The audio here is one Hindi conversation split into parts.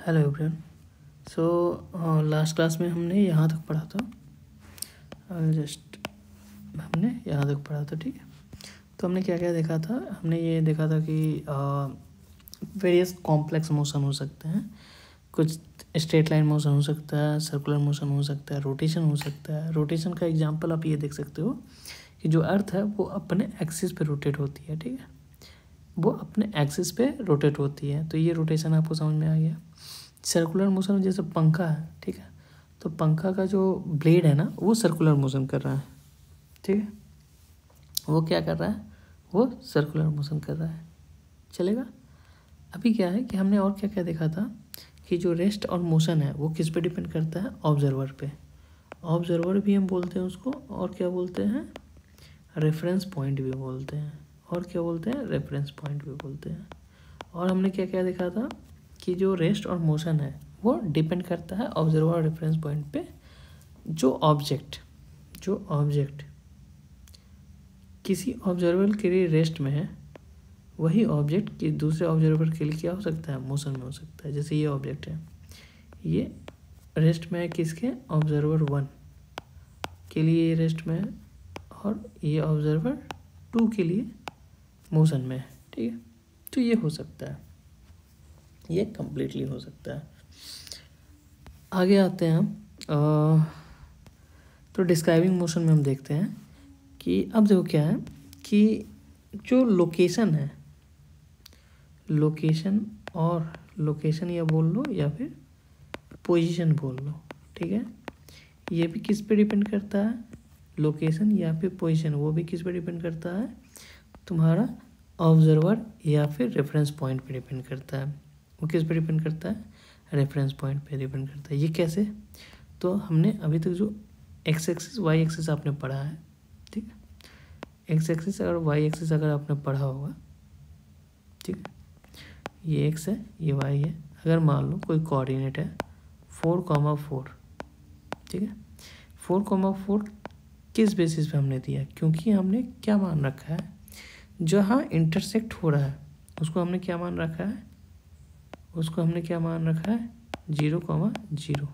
Hello everyone. So last class में हमने यहाँ तक पढ़ा था। हमने यहाँ तक पढ़ा था, ठीक है। तो हमने क्या क्या देखा था? हमने ये देखा था कि वेरियस कॉम्प्लेक्स मोशन हो सकते हैं। कुछ स्ट्रेट लाइन मोशन हो सकता है, सर्कुलर मोशन हो सकता है, रोटेशन हो सकता है। रोटेशन का एग्जांपल आप ये देख सकते हो कि जो अर्थ है वो अपने एक्सिस पे रोटेट होती है, ठीक है। वो अपने एक्सिस पे रोटेट होती है, तो ये रोटेशन आपको समझ में आ गया। सर्कुलर मोशन जैसे पंखा है, ठीक है। तो पंखा का जो ब्लेड है ना वो सर्कुलर मोशन कर रहा है, ठीक है। वो क्या कर रहा है? वो सर्कुलर मोशन कर रहा है, चलेगा। अभी क्या है कि हमने और क्या क्या देखा था कि जो रेस्ट और मोशन है वो किस पे डिपेंड करता है? ऑब्जर्वर पे। ऑब्जर्वर भी हम बोलते हैं उसको, और क्या बोलते हैं? रेफरेंस पॉइंट भी बोलते हैं। और क्या बोलते हैं? रेफरेंस पॉइंट भी बोलते हैं। और हमने क्या क्या देखा था कि जो रेस्ट और मोशन है वो डिपेंड करता है ऑब्जर्वर और रेफरेंस पॉइंट पे। जो ऑब्जेक्ट किसी ऑब्जर्वर के लिए रेस्ट में है, वही ऑब्जेक्ट कि दूसरे ऑब्जर्वर के लिए क्या हो सकता है? मोशन में हो सकता है। जैसे ये ऑब्जेक्ट है, ये रेस्ट में है किसके? ऑब्जर्वर 1 के लिए ये रेस्ट में है, और ये ऑब्जर्वर 2 के लिए मोशन में है, ठीक है। तो ये हो सकता है, ये कम्प्लीटली हो सकता है। आगे आते हैं हम। तो डिस्क्राइबिंग मोशन में हम देखते हैं कि अब देखो क्या है कि जो लोकेशन है, लोकेशन या बोल लो या फिर पोजीशन बोल लो, ठीक है। ये भी किस पे डिपेंड करता है? लोकेशन या फिर पोजीशन, वो भी किस पे डिपेंड करता है? तुम्हारा ऑब्जर्वर या फिर रेफरेंस पॉइंट पे डिपेंड करता है। वो किस पे डिपेंड करता है? रेफरेंस पॉइंट पे डिपेंड करता है। ये कैसे? तो हमने अभी तक जो एक्स एक्सिस वाई एक्सिस आपने पढ़ा है, ठीक है। एक्स एक्सिस और वाई एक्सिस अगर आपने पढ़ा होगा, ठीक है। ये एक्स है, ये वाई है। अगर मान लो कोई कोऑर्डिनेट है 4,4, ठीक है। 4,4 किस बेसिस पे हमने दिया? क्योंकि हमने क्या मान रखा है? जहाँ इंटरसेक्ट हो रहा है उसको हमने क्या मान रखा है? उसको हमने क्या मान रखा है? 0,0।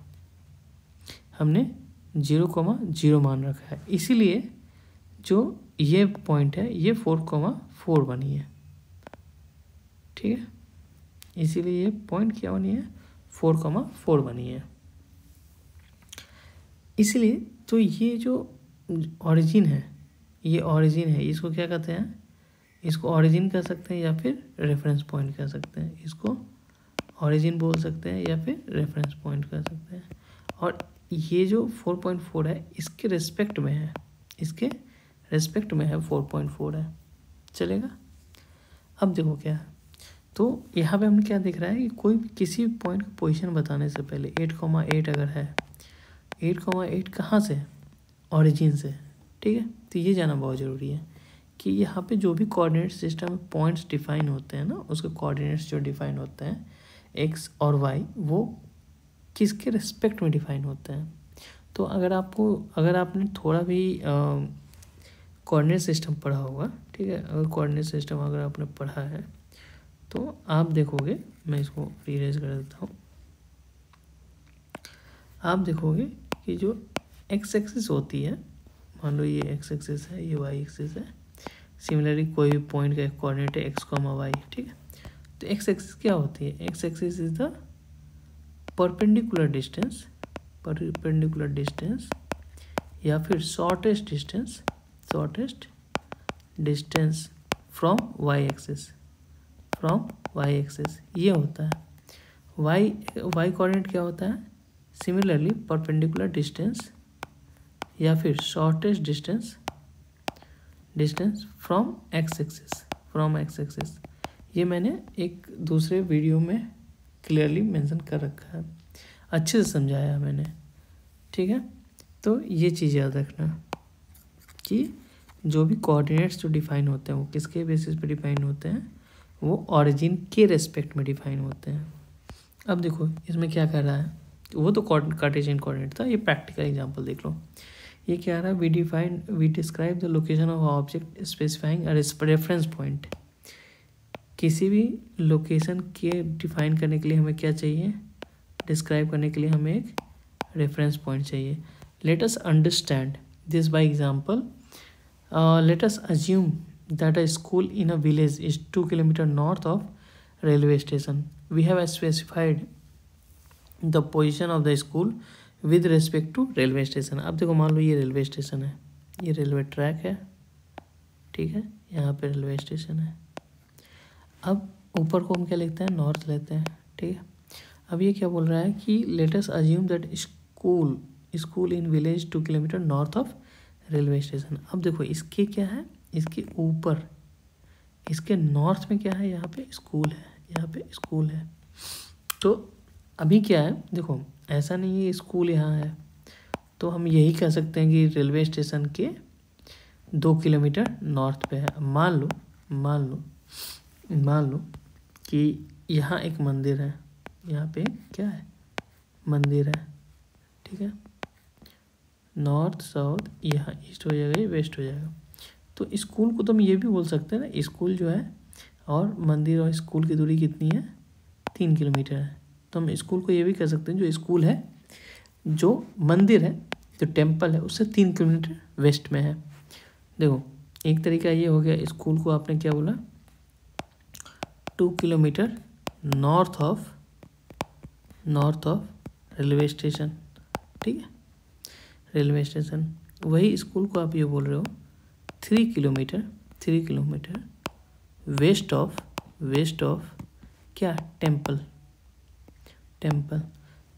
हमने 0,0 मान रखा है। इसीलिए जो ये पॉइंट है ये 4,4 बनी है, ठीक है। इसीलिए ये पॉइंट क्या बनी है? 4,4 बनी है। इसलिए तो ये जो ऑरिजिन है, इसको क्या कहते हैं? इसको ऑरिजिन कह सकते हैं या फिर रेफरेंस पॉइंट कह सकते हैं। इसको ऑरिजिन बोल सकते हैं या फिर रेफरेंस पॉइंट कह सकते हैं। और ये जो 4.4 है इसके रेस्पेक्ट में है, 4.4 है, चलेगा। अब देखो क्या है, तो यहाँ पे हमें क्या दिख रहा है कि कोई भी किसी पॉइंट की पोजीशन बताने से पहले 8,8 अगर है, 8,8 कहाँ से? ऑरिजिन से, ठीक है। तो ये जानना बहुत ज़रूरी है कि यहाँ पे जो भी कोऑर्डिनेट सिस्टम में पॉइंट्स डिफाइन होते हैं ना, उसके कोऑर्डिनेट्स जो डिफाइन होते हैं एक्स और वाई, वो किसके रिस्पेक्ट में डिफाइन होते हैं। तो अगर आपने थोड़ा भी कोऑर्डिनेट सिस्टम पढ़ा होगा, ठीक है। अगर कोऑर्डिनेट सिस्टम अगर आपने पढ़ा है तो आप देखोगे, मैं इसको रीअरेंज कर देता हूँ। आप देखोगे कि जो एक्स एक्सिस होती है, मान लो ये एक्स एक्सिस है, ये वाई एक्सिस है। सिमिलरली कोई भी पॉइंट का कोऑर्डिनेट है एक्स, वाई, ठीक है। तो एक्स एक्सिस क्या होती है? X axis is the perpendicular distance या फिर shortest distance from Y axis, ये होता है। वाई कोऑर्डिनेट क्या होता है? सिमिलरली परपेंडिकुलर डिस्टेंस या फिर shortest distance from x axis. ये मैंने एक दूसरे वीडियो में क्लियरली मेंशन कर रखा है, अच्छे से समझाया मैंने, ठीक है। तो ये चीज़ याद रखना कि जो भी कोऑर्डिनेट्स जो डिफाइन होते हैं वो किसके बेसिस पे डिफाइन होते हैं? वो ऑरिजिन के रेस्पेक्ट में डिफाइन होते हैं। अब देखो इसमें क्या कर रहा है, वो तो कार्टेशियन कोऑर्डिनेट था, ये प्रैक्टिकल एग्जांपल देख लो। ये क्या रहा है? We describe the location of object specifying a reference point. किसी भी लोकेशन के डिफाइन करने के लिए हमें क्या चाहिए? डिस्क्राइब करने के लिए हमें एक रेफरेंस पॉइंट चाहिए। Let us understand this by example. Let us assume that a school in a village is 2 kilometre north of railway station. We have specified the position of the school with respect to railway station. अब देखो मान लो ये रेलवे स्टेशन है, ये रेलवे ट्रैक है, ठीक है, यहाँ पे रेलवे स्टेशन है। अब ऊपर को हम क्या लिखते हैं, नॉर्थ लेते हैं, ठीक है। अब ये क्या बोल रहा है कि late us assume that school in village 2 kilometre north of railway station. अब देखो इसके क्या है, इसके ऊपर, इसके नॉर्थ में क्या है, यहाँ पे स्कूल है, यहाँ पे स्कूल है। तो अभी क्या है, देखो ऐसा नहीं है स्कूल यहाँ है, तो हम यही कह सकते हैं कि रेलवे स्टेशन के 2 किलोमीटर नॉर्थ पे है। मान लो कि यहाँ एक मंदिर है, यहाँ पे क्या है, मंदिर है, ठीक है। नॉर्थ साउथ, यहाँ ईस्ट हो जाएगा, ये वेस्ट हो जाएगा। तो स्कूल को तो हम ये भी बोल सकते हैं ना, स्कूल जो है और मंदिर और स्कूल की दूरी कितनी है, 3 किलोमीटर है। तो हम स्कूल को ये भी कह सकते हैं, जो स्कूल है, जो मंदिर है, जो टेम्पल है, उससे 3 किलोमीटर वेस्ट में है। देखो एक तरीका ये हो गया, स्कूल को आपने क्या बोला, 2 kilometre north of railway station, ठीक है, रेलवे स्टेशन। वही स्कूल को आप ये बोल रहे हो 3 किलोमीटर वेस्ट ऑफ क्या, टेम्पल।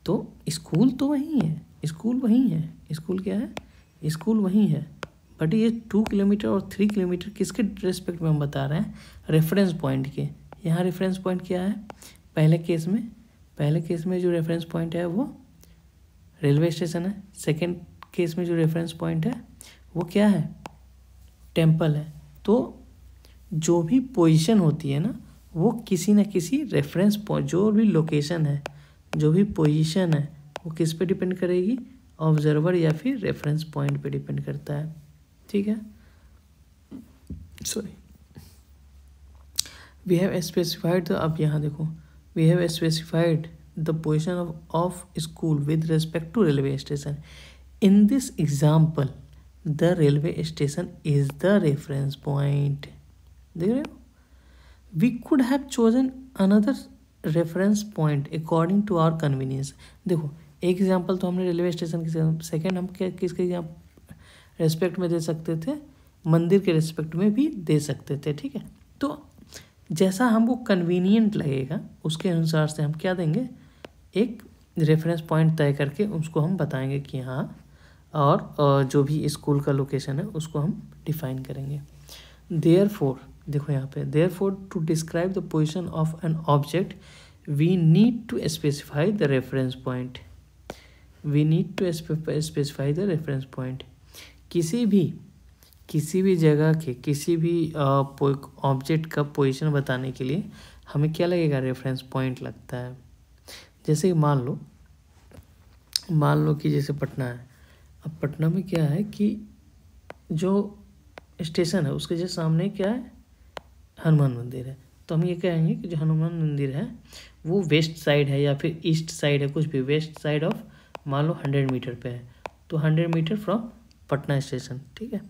तो स्कूल तो वहीं है, स्कूल क्या है, स्कूल वहीं है, बट ये 2 किलोमीटर और 3 किलोमीटर किसके रेस्पेक्ट में हम बता रहे हैं, रेफरेंस पॉइंट के। यहाँ रेफरेंस पॉइंट क्या है, पहले केस में जो रेफरेंस पॉइंट है वो रेलवे स्टेशन है। सेकंड केस में जो रेफरेंस पॉइंट है वो क्या है, टेम्पल है। तो जो भी पोजीशन होती है ना, वो किसी न किसी रेफरेंस पॉइंट, जो भी लोकेशन है, जो भी पोजीशन है, वो किस पे डिपेंड करेगी, ऑब्जर्वर या फिर रेफरेंस पॉइंट पे डिपेंड करता है, ठीक है। सॉरी, वी हैव स्पेसिफाइड, अब यहाँ देखो, we have specified the position of school with respect to railway station. In this example the railway station is the reference point. देख रहे हो, we could have chosen another reference point according to our convenience. देखो एक एग्जाम्पल तो हमने रेलवे स्टेशन की, सेकेंड हम क्या किसके रेस्पेक्ट में दे सकते थे, मंदिर के रेस्पेक्ट में भी दे सकते थे, ठीक है। तो जैसा हमको कन्वीनियंट लगेगा उसके अनुसार से हम क्या देंगे, एक रेफरेंस पॉइंट तय करके उसको हम बताएंगे कि हाँ, और जो भी स्कूल का लोकेशन है उसको हम डिफाइन करेंगे। देयरफॉर, देखो यहाँ पे, therefore to describe the position of an object we need to specify the reference point. किसी भी जगह के किसी भी ऑब्जेक्ट का पोजीशन बताने के लिए हमें क्या लगेगा, रेफरेंस पॉइंट लगता है। जैसे मान लो कि जैसे पटना है, अब पटना में क्या है कि जो स्टेशन है उसके जैसे सामने क्या है, हनुमान मंदिर है। तो हम ये कहेंगे कि जो हनुमान मंदिर है वो वेस्ट साइड है या फिर ईस्ट साइड है, कुछ भी, वेस्ट साइड ऑफ मान लो 100 मीटर पे है, तो 100 मीटर फ्रॉम पटना स्टेशन, ठीक है।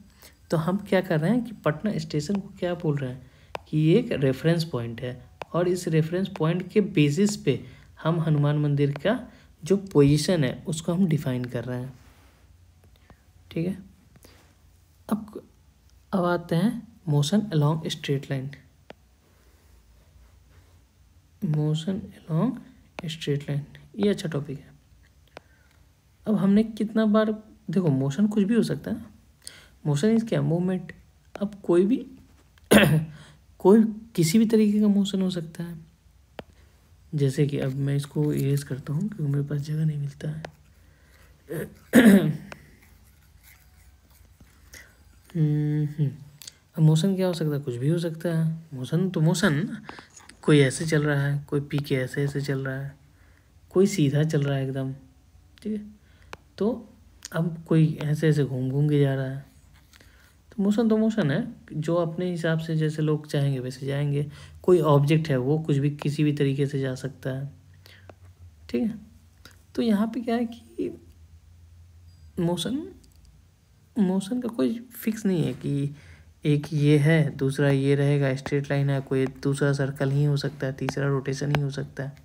तो हम क्या कर रहे हैं कि पटना स्टेशन को क्या बोल रहे हैं कि ये एक रेफरेंस पॉइंट है, और इस रेफरेंस पॉइंट के बेसिस पे हम हनुमान मंदिर का जो पोजीशन है उसको हम डिफाइन कर रहे हैं, ठीक है। अब आते हैं मोशन अलोंग स्ट्रेट लाइन। ये अच्छा टॉपिक है। अब हमने कितना बार, देखो मोशन कुछ भी हो सकता है ना, मोशन इज क्या, मूवमेंट। अब कोई भी कोई किसी भी तरीके का मोशन हो सकता है। जैसे कि अब मैं इसको इरेज करता हूँ क्योंकि मेरे पास जगह नहीं मिलता है। अब मोशन क्या हो सकता है, कुछ भी हो सकता है। मोशन तो मोशन, कोई ऐसे चल रहा है, कोई पी के ऐसे चल रहा है, कोई सीधा चल रहा है एकदम, ठीक है। तो अब कोई ऐसे घूम के जा रहा है, तो मोशन है, जो अपने हिसाब से जैसे लोग चाहेंगे वैसे जाएंगे। कोई ऑब्जेक्ट है वो कुछ भी किसी भी तरीके से जा सकता है, ठीक है। तो यहाँ पे क्या है कि मोशन का कोई फिक्स नहीं है कि एक ये है, दूसरा ये रहेगा, स्ट्रेट लाइन है, कोई दूसरा सर्कल ही हो सकता है, तीसरा रोटेशन ही हो सकता है।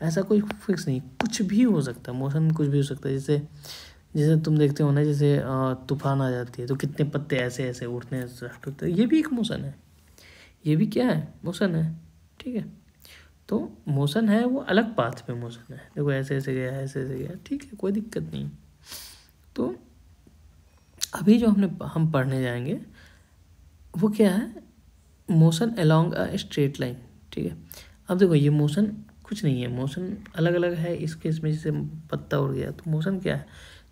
ऐसा कोई फिक्स नहीं, कुछ भी हो सकता है, मोशन में कुछ भी हो सकता है। जैसे तुम देखते हो ना, जैसे तूफान आ जाती है तो कितने पत्ते ऐसे ऐसे उड़ने स्टार्ट होते हैं, ये भी एक मोशन है, ये भी क्या है, मोशन है। ठीक है, तो मोशन है, वो अलग पाथ पे मोशन है। देखो ऐसे ऐसे गया, ऐसे ऐसे गया, ठीक है, कोई दिक्कत नहीं। तो अभी जो हम पढ़ने जाएंगे वो क्या है, motion along a straight line. ठीक है, अब देखो ये मोशन कुछ नहीं है, मोशन अलग अलग है। इस केस में जैसे पत्ता उड़ गया तो मोशन क्या है,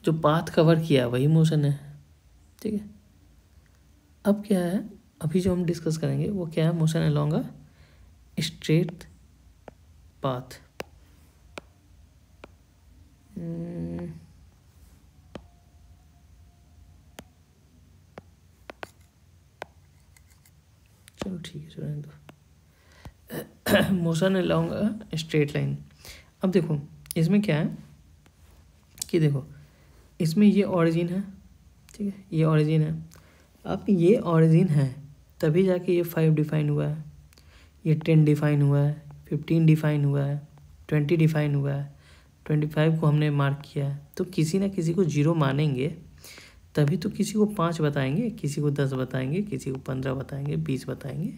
जो पाथ कवर किया वही मोशन है। ठीक है, अब क्या है, अभी जो हम डिस्कस करेंगे वो क्या है, motion along a straight path. चलो ठीक है, चलो दो motion along a straight line. अब देखो इसमें क्या है कि देखो इसमें ये ऑरिजिन है, ठीक है, ये ऑरिजिन है। अब ये ऑरिजिन है तभी जाके ये 5 डिफाइन हुआ है, ये 10 डिफाइन हुआ है, 15 डिफाइन हुआ है, 20 डिफाइन हुआ है, 25 को हमने मार्क किया है। तो किसी ना किसी को 0 मानेंगे तभी तो किसी को 5 बताएंगे, किसी को 10 बताएंगे, किसी को 15 बताएंगे, 20 बताएंगे।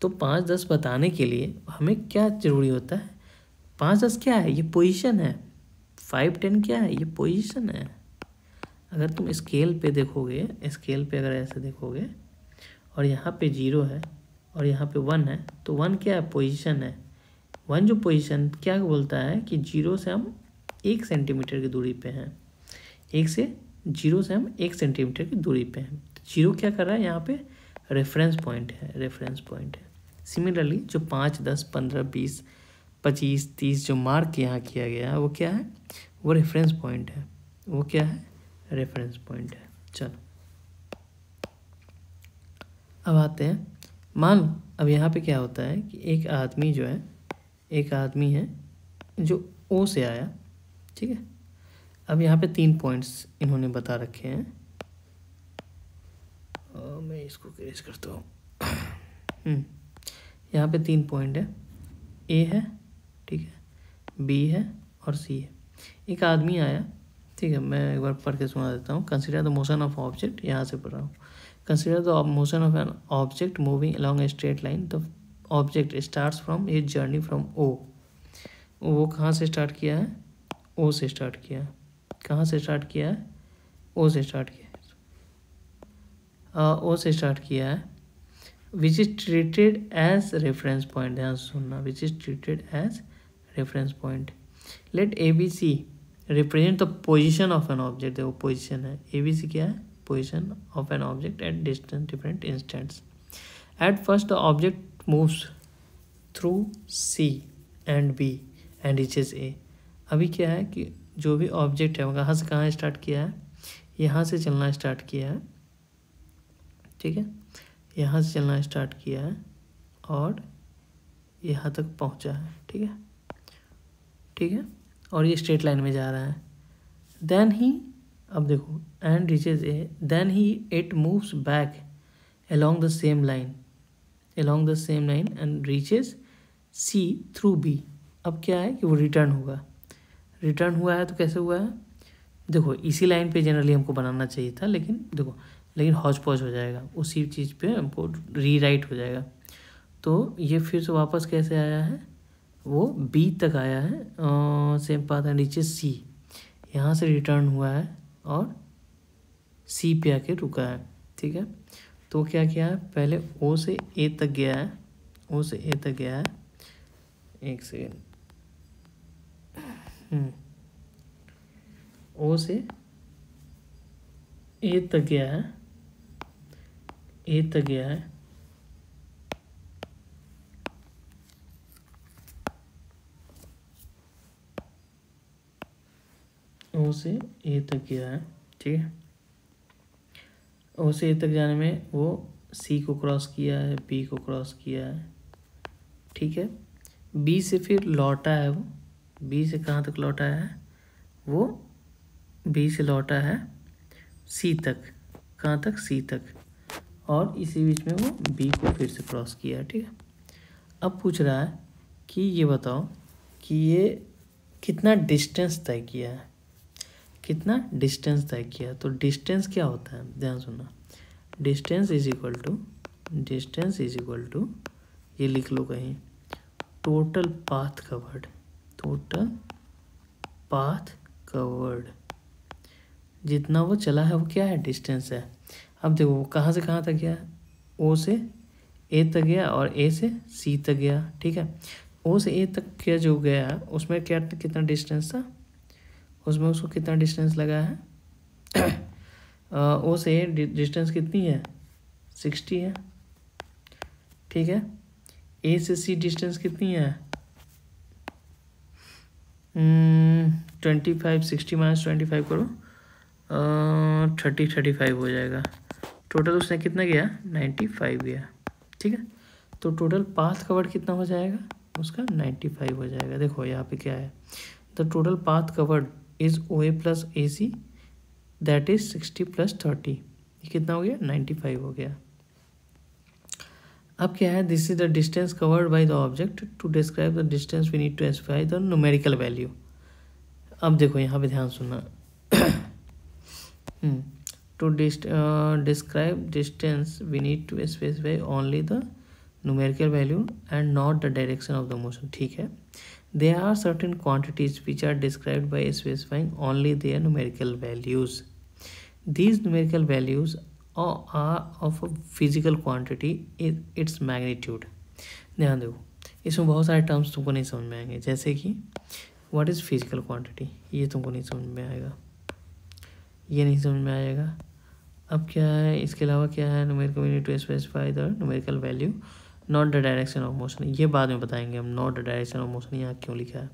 तो 5 10 बताने के लिए हमें क्या ज़रूरी होता है, 5 10 क्या है, ये पोजीशन है। 5 10 क्या है, ये पोजीशन है। अगर तुम स्केल पे देखोगे, स्केल पे अगर ऐसे देखोगे और यहाँ पे 0 है और यहाँ पे 1 है, तो 1 क्या है, पोजीशन है। 1 जो पोजीशन क्या बोलता है कि 0 से हम 1 सेंटीमीटर की दूरी पे हैं, 0 से हम 1 सेंटीमीटर की दूरी पे हैं। 0 क्या कर रहा है, यहाँ पे रेफरेंस पॉइंट है, रेफरेंस पॉइंट है। सिमिलरली जो 5 10 15 20 25 30 जो मार्क यहाँ किया गया है वो क्या है, वो रेफरेंस पॉइंट है। वो क्या है, रेफरेंस पॉइंट है। चलो अब आते हैं, मान लो अब यहाँ पे क्या होता है कि एक आदमी जो है, एक आदमी है जो ओ से आया। ठीक है, अब यहाँ पे 3 पॉइंट्स इन्होंने बता रखे हैं, मैं इसको क्रेज करता हूँ। यहाँ पे 3 पॉइंट है, ए है, ठीक है, बी है और सी है। एक आदमी आया, ठीक है, मैं एक बार पढ़ के सुना देता हूँ। Consider the motion of object, यहाँ से पढ़ रहा हूँ। Consider the motion of an object moving along a straight line. The object starts from a journey from O. वो कहाँ से स्टार्ट किया है, ओ से स्टार्ट किया है। कहाँ से स्टार्ट किया है, ओ से स्टार्ट किया है, ओ से स्टार्ट किया है। Which is treated as reference point, ध्यान से सुनना, which is treated as reference point. Let A B C represent the position of an object. देखो पोजिशन है, ए बी सी क्या है, position of an object at distance different instants. At first the object moves through C and B and reaches A. अभी क्या है कि जो भी ऑब्जेक्ट है वो कहाँ से कहाँ स्टार्ट किया है, यहाँ से चलना स्टार्ट किया है। ठीक है, यहाँ से चलना स्टार्ट किया है और यहाँ तक पहुँचा है। ठीक है, ठीक है, और ये स्ट्रेट लाइन में जा रहा है। देन ही, अब देखो, and reaches A, then he it moves back along the same line and reaches C through B। अब क्या है कि वो रिटर्न होगा, रिटर्न हुआ है तो कैसे हुआ है, देखो इसी लाइन पे जनरली हमको बनाना चाहिए था, लेकिन हौच पौच हो जाएगा, उसी चीज़ पे हमको रीराइट हो जाएगा। तो ये फिर से वापस कैसे आया है, वो बी तक आया है, सेम पाथ एंड नीचे सी, यहाँ से रिटर्न हुआ है और सी पे आके रुका है। ठीक है, तो क्या किया है, पहले ओ से ए तक गया है, ओ से ए तक गया है, एक सेकेंड, ओ से ए तक गया है, ए तक गया है, ओ से ए तक गया है। ठीक है, ओ से ए तक जाने में वो सी को क्रॉस किया है, बी को क्रॉस किया है। ठीक है, बी से फिर लौटा है, वो बी से कहाँ तक लौटा है, वो बी से लौटा है सी तक। कहाँ तक? सी तक। और इसी बीच में वो बी को फिर से क्रॉस किया है, ठीक है। अब पूछ रहा है कि ये बताओ कि ये कितना डिस्टेंस तय किया है, कितना डिस्टेंस तय किया। तो डिस्टेंस क्या होता है, ध्यान सुनना। डिस्टेंस इज इक्वल टू ये लिख लो कहीं, total path covered. Total path covered, जितना वो चला है वो क्या है? डिस्टेंस है। अब देखो वो कहाँ से कहाँ तक गया? ओ से ए तक गया और ए से सी तक गया, ठीक है। ओ से ए तक क्या जो गया उसमें क्या कितना डिस्टेंस था? उसमें उसको कितना डिस्टेंस लगा है? ओ से ए डिस्टेंस कितनी है? 60 है, ठीक है। ए से सी डिस्टेंस कितनी है? 25, 60 माइनस 25 करो, 35 हो जाएगा। टोटल उसने कितना गया? 95 गया, ठीक है। तो टोटल पाथ कवर्ड कितना हो जाएगा उसका? 95 हो जाएगा। देखो यहाँ पे क्या है, the total path covered is O A plus A C that is 60 plus 30। ये कितना हो गया? 95 हो गया। अब क्या है? This is the distance covered by the object. To describe the distance we need to specify the numerical value. अब देखो यहाँ पे ध्यान सुनना। To describe distance we need to specify only the numerical value and not the direction of the motion, ठीक है। There are certain quantities which are described by specifying only their numerical values. These numerical values are of a physical quantity its magnitude. ध्यान दो, इसमें बहुत सारे टर्म्स तुमको नहीं समझ में आएंगे, जैसे कि व्हाट इज़ फिजिकल क्वांटिटी, ये तुमको नहीं समझ में आएगा, ये नहीं समझ में आएगा। अब क्या है इसके अलावा? क्या है? Numerical we need to specify the numerical value not the direction of motion, ये बाद में बताएंगे हम। Not the direction of motion यहाँ क्यों लिखा है?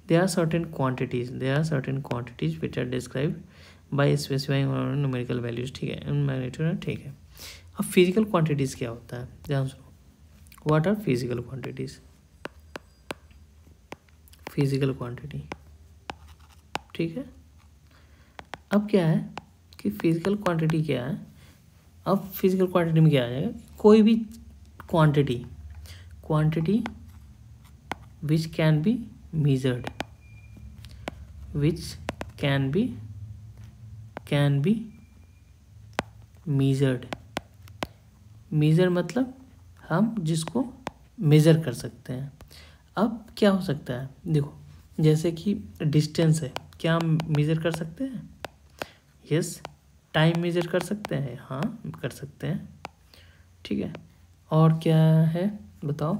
There are certain quantities which are describe by specifying numerical values, ठीक है, मैग्नीट्यूड, ठीक है। अब फिजिकल क्वांटिटीज़ क्या होता है, ध्यान सुनो। What are physical quantities? Physical quantity, ठीक है। अब क्या है कि फिजिकल क्वांटिटी क्या है? अब फिजिकल क्वांटिटी में क्या आ जाएगा? कोई भी quantity which can be measured, which can be measured। measure मतलब हम जिसको मेज़र कर सकते हैं। अब क्या हो सकता है? देखो जैसे कि डिस्टेंस है, क्या हम मेज़र कर सकते हैं? यस। टाइम मेज़र कर सकते हैं? हाँ कर सकते हैं, ठीक है। और क्या है बताओ,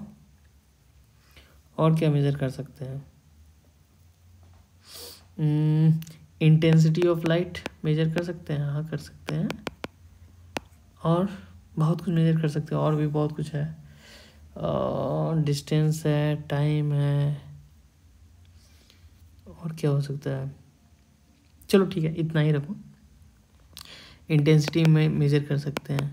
और क्या मेज़र कर सकते हैं? इंटेंसिटी ऑफ लाइट मेज़र कर सकते हैं? हाँ कर सकते हैं। और बहुत कुछ मेज़र कर सकते हैं, और भी बहुत कुछ है। डिस्टेंस है, टाइम है, और क्या हो सकता है? चलो ठीक है, इतना ही रखो। इंटेंसिटी में मेज़र कर सकते हैं।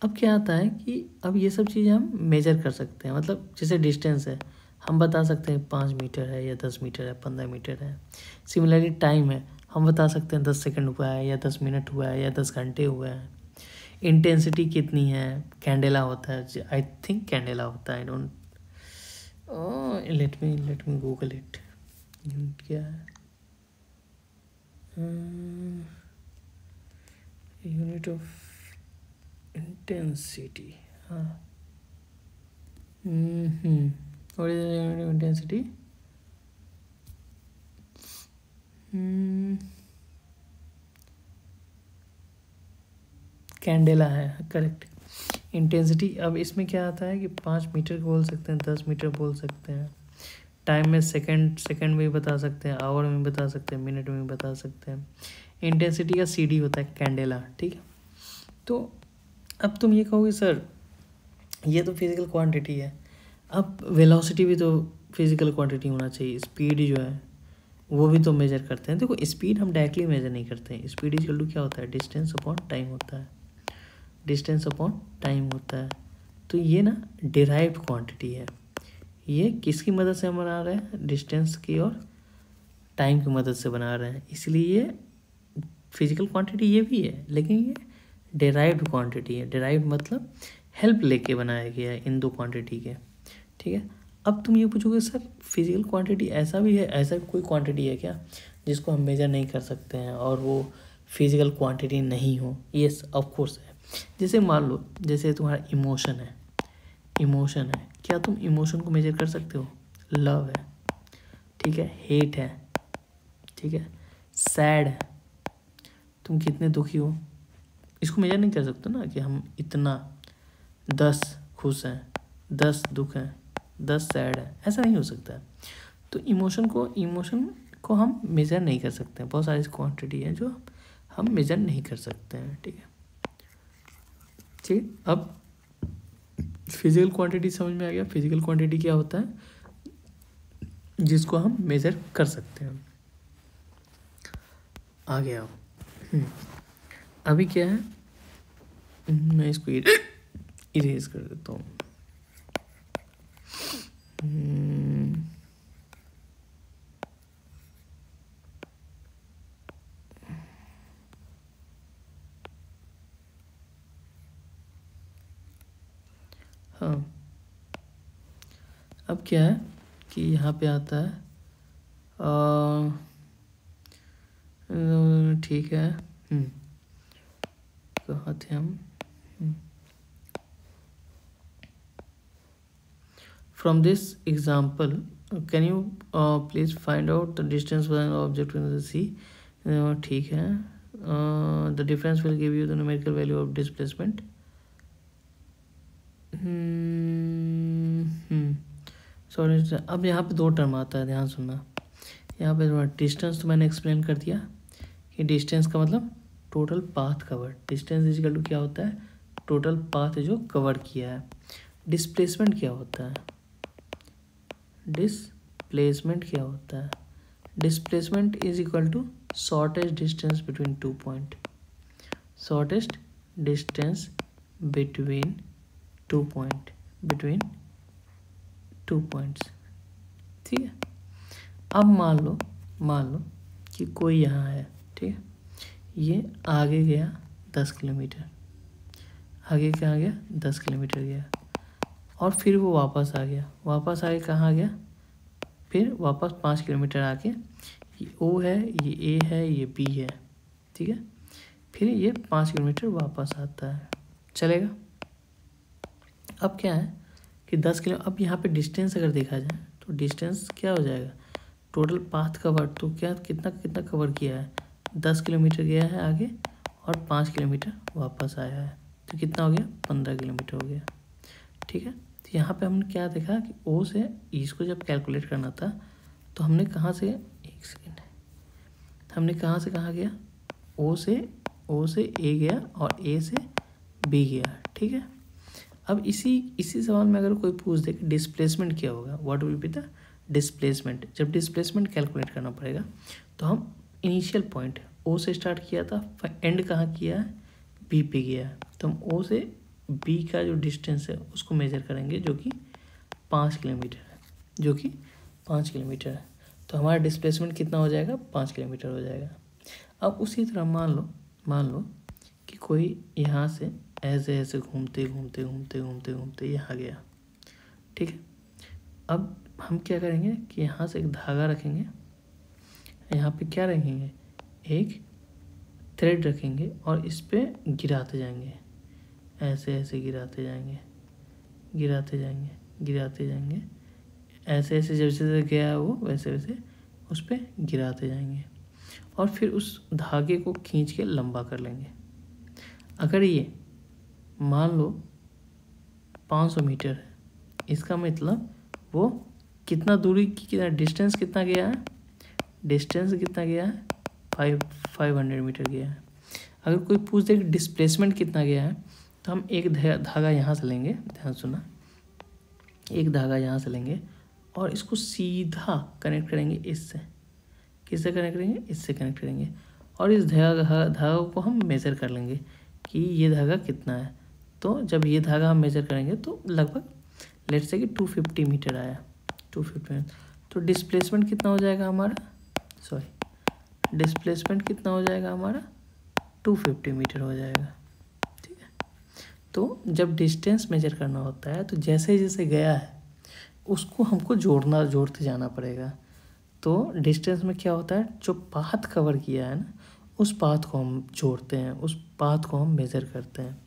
अब क्या आता है कि अब ये सब चीज़ें हम मेज़र कर सकते हैं, मतलब जैसे डिस्टेंस है हम बता सकते हैं 5 मीटर है या 10 मीटर है, 15 मीटर है। सिमिलरली टाइम है, हम बता सकते हैं 10 सेकंड हुआ है या 10 मिनट हुआ है या 10 घंटे हुए हैं। इंटेंसिटी कितनी है? कैंडेला होता है, आई थिंक कैंडेला होता है, I don't, let me Google it. क्या है यूनिट ऑफ इंटेंसिटी? हाँ, what is the unit of intensity? Candela है, करेक्ट। इंटेंसिटी, अब इसमें क्या आता है कि 5 मीटर बोल सकते हैं, 10 मीटर बोल सकते हैं। टाइम में सेकंड में भी बता सकते हैं, आवर में भी बता सकते हैं, मिनट में भी बता सकते हैं। इंटेंसिटी का CD होता है कैंडेला, ठीक है। तो अब तुम ये कहोगे सर ये तो फिजिकल क्वांटिटी है, अब वेलोसिटी भी तो फिजिकल क्वांटिटी होना चाहिए। स्पीड जो है वो भी तो मेजर करते हैं। देखो स्पीड हम डायरेक्टली मेजर नहीं करते हैं। स्पीड इक्वल टू क्या होता है? डिस्टेंस अपॉन टाइम होता है, डिस्टेंस अपॉन टाइम होता है। तो ये ना डिराइव्ड क्वांटिटी है। ये किसकी मदद से हम बना रहे हैं? डिस्टेंस की और टाइम की मदद से बना रहे हैं, इसलिए ये फिजिकल क्वांटिटी ये भी है, लेकिन ये डेराइव्ड क्वांटिटी है। डेराइव्ड मतलब हेल्प लेके बनाया गया है इन दो क्वांटिटी के, ठीक है। अब तुम ये पूछोगे सर फिजिकल क्वांटिटी ऐसा भी है, ऐसा कोई क्वांटिटी है क्या जिसको हम मेजर नहीं कर सकते हैं और वो फिजिकल क्वांटिटी नहीं हो? यस ऑफ कोर्स है। जैसे मान लो जैसे तुम्हारा इमोशन है, इमोशन है, क्या तुम इमोशन को मेजर कर सकते हो? लव है, ठीक है, हेट है, ठीक है, सैड है, तुम कितने दुखी हो, इसको मेजर नहीं कर सकते ना कि हम इतना 10 खुश हैं, 10 दुख हैं, 10 सैड है, ऐसा नहीं हो सकता है। तो इमोशन को हम मेजर नहीं कर सकते हैं। बहुत सारी क्वांटिटी है जो हम मेजर नहीं कर सकते हैं, ठीक है। ठीक, अब फिजिकल क्वांटिटी समझ में आ गया। फिजिकल क्वांटिटी क्या होता है जिसको हम मेजर कर सकते हैं। आ गया। अभी क्या है, मैं इसको इरेज कर देता हूँ। हाँ, अब क्या है कि यहाँ पे आता है, ठीक है, कहाँ थे हम? From this example, can you please find out the distance between the object and the sea? ठीक है, the difference will give you the numerical value of displacement. Sorry, अब यहाँ पे दो टर्म आता है, ध्यान सुनना। यहाँ पे डिस्टेंस तो मैंने एक्सप्लेन कर दिया कि डिस्टेंस का मतलब total path cover. Distance is equal to क्या होता है? टोटल पाथ जो कवर किया है। डिस्प्लेसमेंट क्या होता है? डिस्प्लेसमेंट क्या होता है? Displacement is equal to shortest distance between 2 point. Shortest distance between 2 point, between 2 points, ठीक है। अब मान लो कि कोई यहाँ है, ठीक है, ये आगे गया 10 किलोमीटर, आगे कहाँ गया? 10 किलोमीटर गया, और फिर वो वापस आ गया। वापस आके कहाँ गया? फिर वापस 5 किलोमीटर आके, ये ओ है, ये ए है, ये बी है, ठीक है, फिर ये 5 किलोमीटर वापस आता है, चलेगा। अब क्या है कि 10 किलो, अब यहाँ पे डिस्टेंस अगर देखा जाए तो डिस्टेंस क्या हो जाएगा? टोटल पाथ कवर, तो क्या कितना कितना कवर किया है? 10 किलोमीटर गया है आगे और 5 किलोमीटर वापस आया है, तो कितना हो गया? 15 किलोमीटर हो गया, ठीक है। तो यहाँ पे हमने क्या देखा कि ओ से इसको जब कैलकुलेट करना था तो हमने कहाँ से, एक सेकेंड, हमने कहाँ से कहाँ गया? ओ से ए गया और ए से बी गया, ठीक है। अब इसी सवाल में अगर कोई पूछ दे कि डिस्प्लेसमेंट क्या होगा, what will be the displacement, जब डिस्प्लेसमेंट कैलकुलेट करना पड़ेगा तो हम इनिशियल पॉइंट ओ से स्टार्ट किया था, एंड कहाँ किया है? बी पे गया है, तो हम ओ से बी का जो डिस्टेंस है उसको मेजर करेंगे, जो कि 5 किलोमीटर है, जो कि 5 किलोमीटर है। तो हमारा डिस्प्लेसमेंट कितना हो जाएगा? 5 किलोमीटर हो जाएगा। अब उसी तरह मान लो कि कोई यहाँ से ऐसे घूमते यहाँ गया, ठीक है। अब हम क्या करेंगे कि यहाँ से एक धागा रखेंगे, यहाँ पे क्या रखेंगे? एक थ्रेड रखेंगे और इस पे गिराते जाएंगे, ऐसे गिराते जाएंगे, ऐसे जैसे गया है वो वैसे उस पे गिराते जाएंगे, और फिर उस धागे को खींच के लंबा कर लेंगे। अगर ये मान लो 500 मीटर है, इसका मतलब वो कितना दूरी कितना डिस्टेंस कितना गया है? डिस्टेंस कितना गया है? 500 मीटर गया है। अगर कोई पूछ दे कि डिस्प्लेसमेंट कितना गया है, तो हम एक धागा यहाँ से लेंगे, ध्यान सुना, एक धागा यहाँ से लेंगे और इसको सीधा कनेक्ट करेंगे इससे। किससे कनेक्ट करेंगे? इससे कनेक्ट करेंगे, और इस धागा को हम मेज़र कर लेंगे कि ये धागा कितना है। तो जब ये धागा हम मेज़र करेंगे तो लगभग लेट्स से कि 250 मीटर आया, 250 मीटर, तो डिस्प्लेसमेंट कितना हो जाएगा हमारा? सॉरी डिस्प्लेसमेंट कितना हो जाएगा हमारा 250 मीटर हो जाएगा। ठीक है, तो जब डिस्टेंस मेजर करना होता है तो जैसे जैसे गया है उसको हमको जोड़ते जाना पड़ेगा। तो डिस्टेंस में क्या होता है, जो पाथ कवर किया है ना उस पाथ को हम जोड़ते हैं, उस पाथ को हम मेज़र करते हैं।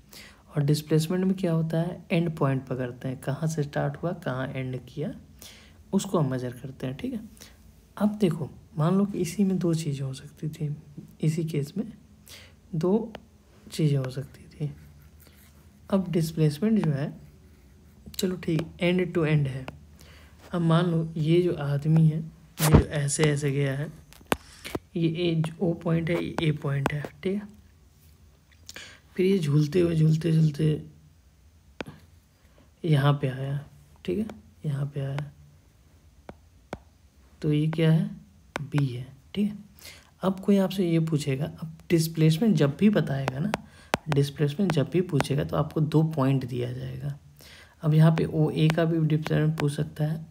और डिस्प्लेसमेंट में क्या होता है, एंड पॉइंट पकड़ते हैं, कहाँ से स्टार्ट हुआ कहाँ एंड किया उसको हम मेज़र करते हैं। ठीक है, अब देखो मान लो कि इसी में दो चीज़ें हो सकती थी, इसी केस में दो चीज़ें हो सकती थी। अब डिस्प्लेसमेंट जो है, चलो ठीक एंड टू एंड है। अब मान लो ये जो आदमी है ये जो ऐसे ऐसे गया है, ये ओ पॉइंट है, ये ए पॉइंट है। ठीक है, फिर ये झूलते हुए झूलते झूलते यहाँ पे आया। ठीक है, यहाँ पे आया तो ये क्या है, बी है। ठीक है, अब कोई आपसे ये पूछेगा, अब डिस्प्लेसमेंट जब भी बताएगा ना, डिस्प्लेसमेंट जब भी पूछेगा तो आपको 2 पॉइंट दिया जाएगा। अब यहाँ पे ओ ए का भी डिस्प्लेसमेंट पूछ सकता है,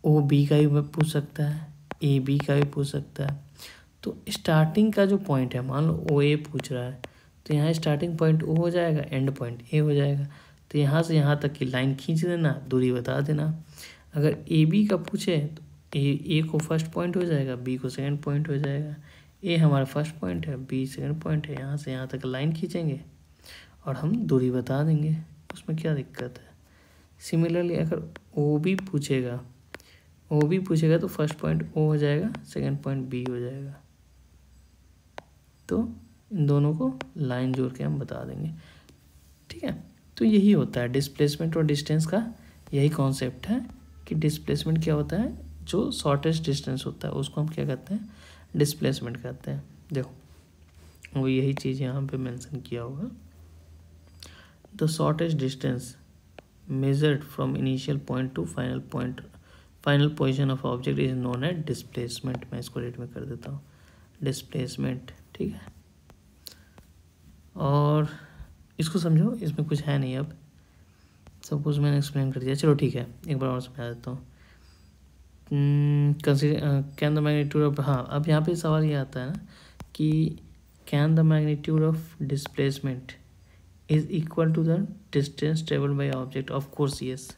ओ बी का भी पूछ सकता है, ए बी का भी पूछ सकता है। तो स्टार्टिंग का जो पॉइंट है, मान लो ओ ए पूछ रहा है तो यहाँ स्टार्टिंग पॉइंट ओ हो जाएगा, एंड पॉइंट ए हो जाएगा। तो यहाँ से यहाँ तक की लाइन खींच देना, दूरी बता देना। अगर ए बी का पूछे तो ए को फर्स्ट पॉइंट हो जाएगा, बी को सेकंड पॉइंट हो जाएगा। ए हमारा फर्स्ट पॉइंट है, बी सेकंड पॉइंट है, यहाँ से यहाँ तक लाइन खींचेंगे और हम दूरी बता देंगे, उसमें क्या दिक्कत है। सिमिलरली अगर ओ भी पूछेगा तो फर्स्ट पॉइंट ओ हो जाएगा, सेकंड पॉइंट बी हो जाएगा। तो इन दोनों को लाइन जोड़ के हम बता देंगे। ठीक है, तो यही होता है डिस्प्लेसमेंट और डिस्टेंस का, यही कॉन्सेप्ट है कि डिस्प्लेसमेंट क्या होता है, जो शॉर्टेस्ट डिस्टेंस होता है उसको हम क्या कहते हैं, डिस्प्लेसमेंट कहते हैं। देखो वो यही चीज़ यहाँ पे मेंशन किया होगा, the shortest distance measured from initial point to final position of object is known as displacement. मैं इसको रेट में कर देता हूँ डिस्प्लेसमेंट। ठीक है, और इसको समझो, इसमें कुछ है नहीं, अब सब कुछ मैंने एक्सप्लेन कर दिया। चलो ठीक है, एक बार और समझा देता हूँ। कैन द मैग्नीट्यूड ऑफ, हाँ अब यहाँ पे सवाल ये आता है ना कि can the magnitude of displacement is equal to the distance travelled by object. Of course yes.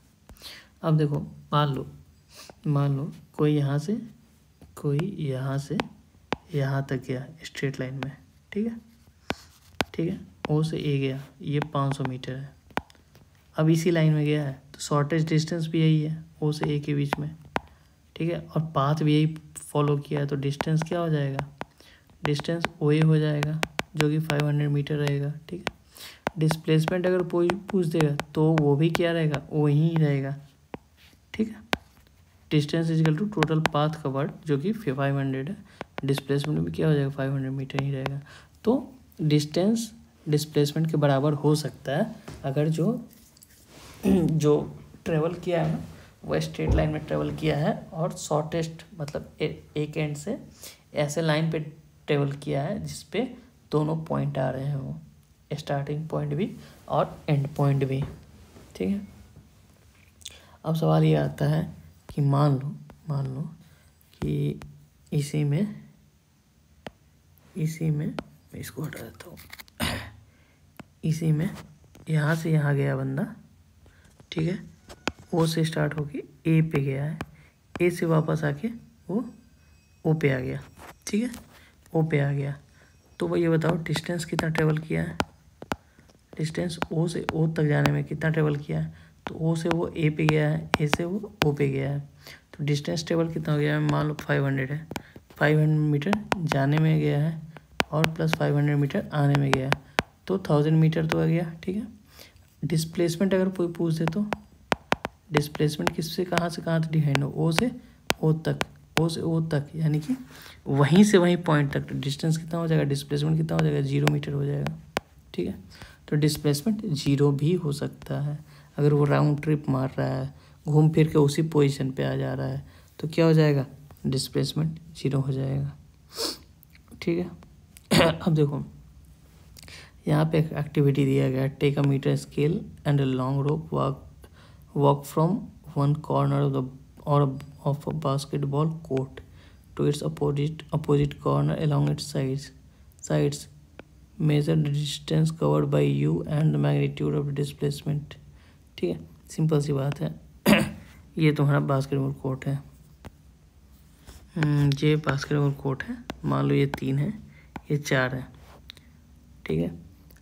अब देखो मान लो कोई यहाँ से यहाँ तक गया स्ट्रेट लाइन में। ठीक है, ओ से ए गया, ये 500 मीटर है। अब इसी लाइन में गया है तो शॉर्टेस्ट डिस्टेंस भी यही है, ओ से ए के बीच में। ठीक है, और पाथ भी यही फॉलो किया है, तो डिस्टेंस क्या हो जाएगा, डिस्टेंस ओ ए हो जाएगा जो कि 500 मीटर रहेगा। ठीक है, डिस्प्लेसमेंट अगर कोई पूछ देगा तो वो भी क्या रहेगा, ओ ही रहेगा। ठीक है, distance is equal to total path covered जो कि 500 है, डिस्प्लेसमेंट भी क्या हो जाएगा 500 मीटर ही रहेगा। तो डिस्टेंस डिस्प्लेसमेंट के बराबर हो सकता है अगर जो ट्रेवल किया है वो स्ट्रेट लाइन में ट्रेवल किया है और शॉर्टेस्ट मतलब एक एंड से ऐसे लाइन पे ट्रेवल किया है जिस पे दोनों पॉइंट आ रहे हैं, वो स्टार्टिंग पॉइंट भी और एंड पॉइंट भी। ठीक है, अब सवाल ये आता है कि मान लो कि इसी में मैं इसको हटा देता हूँ, इसी में यहाँ से यहाँ गया बंदा। ठीक है, ओ से स्टार्ट होके ए पे गया है, ए से वापस आके वो ओ पे आ गया। ठीक है, ओ पे आ गया तो वो ये बताओ डिस्टेंस कितना ट्रेवल किया है, डिस्टेंस ओ से ओ तक जाने में कितना ट्रेवल किया है। तो ओ से वो ए पे गया है, ए से वो ओ पे गया है, तो डिस्टेंस ट्रेवल कितना हो गया है, मान लो 500 है। 500 मीटर जाने में गया है और प्लस 500 मीटर आने में गया है, तो 1000 मीटर तो आ गया। ठीक है, डिस्प्लेसमेंट अगर कोई पूछ दे तो डिस्प्लेसमेंट किससे कहाँ से कहाँ तक डिफाइन हो, ओ से ओ तक, यानी कि वहीं से वहीं पॉइंट तक डिस्टेंस कितना हो जाएगा, डिस्प्लेसमेंट कितना हो जाएगा, 0 मीटर हो जाएगा। ठीक है, तो डिस्प्लेसमेंट 0 भी हो सकता है अगर वो राउंड ट्रिप मार रहा है, घूम फिर के उसी पोजीशन पे आ जा रहा है, तो क्या हो जाएगा, डिस्प्लेसमेंट 0 हो जाएगा। ठीक है, अब देखो यहाँ पे एक एक्टिविटी दिया गया है, take a metre scale and a long rope, walk from one corner of a basketball court to its opposite corner along its sides. Measure the distance covered by you and the magnitude of displacement. ठीक है, सिंपल सी बात है। ये तुम्हारा बास्केटबॉल कोर्ट है, ये बास्केटबॉल कोर्ट है। मान लो ये 3 है, ये 4 है, ठीक है।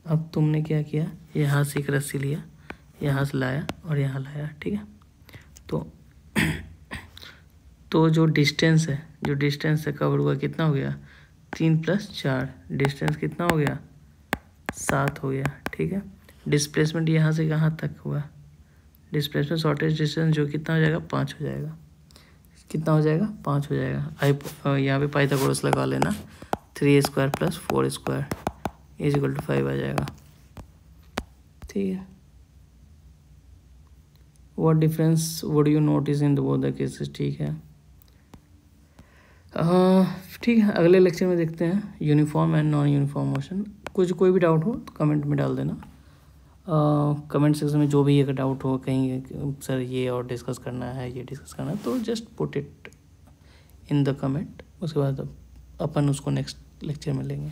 अब तुमने क्या किया, यहाँ से एक रस्सी लिया, यहाँ से लाया और यहाँ लाया, ठीक है। तो जो डिस्टेंस है कवर हुआ कितना हो गया, 3 + 4, डिस्टेंस कितना हो गया, 7 हो गया, ठीक है। डिस्प्लेसमेंट यहाँ से कहाँ तक हुआ, डिस्प्लेसमेंट शॉर्टेज डिस्टेंस जो कितना हो जाएगा, 5 हो जाएगा। कितना हो जाएगा, 5 हो जाएगा। यहाँ पे पाइथागोरस लगा लेना, 3a² + 4a² = 5 आ जाएगा, ठीक है। What difference would you notice in both the cases, ठीक है। ठीक है, अगले लेक्चर में देखते हैं uniform and non uniform motion. कोई भी डाउट हो तो कमेंट में डाल देना, कमेंट सेक्शन में जो भी अगर डाउट हो, कहीं सर ये और डिस्कस करना है, ये डिस्कस करना है, तो just put it in the comment. उसके बाद अपन उसको नेक्स्ट लेक्चर में लेंगे।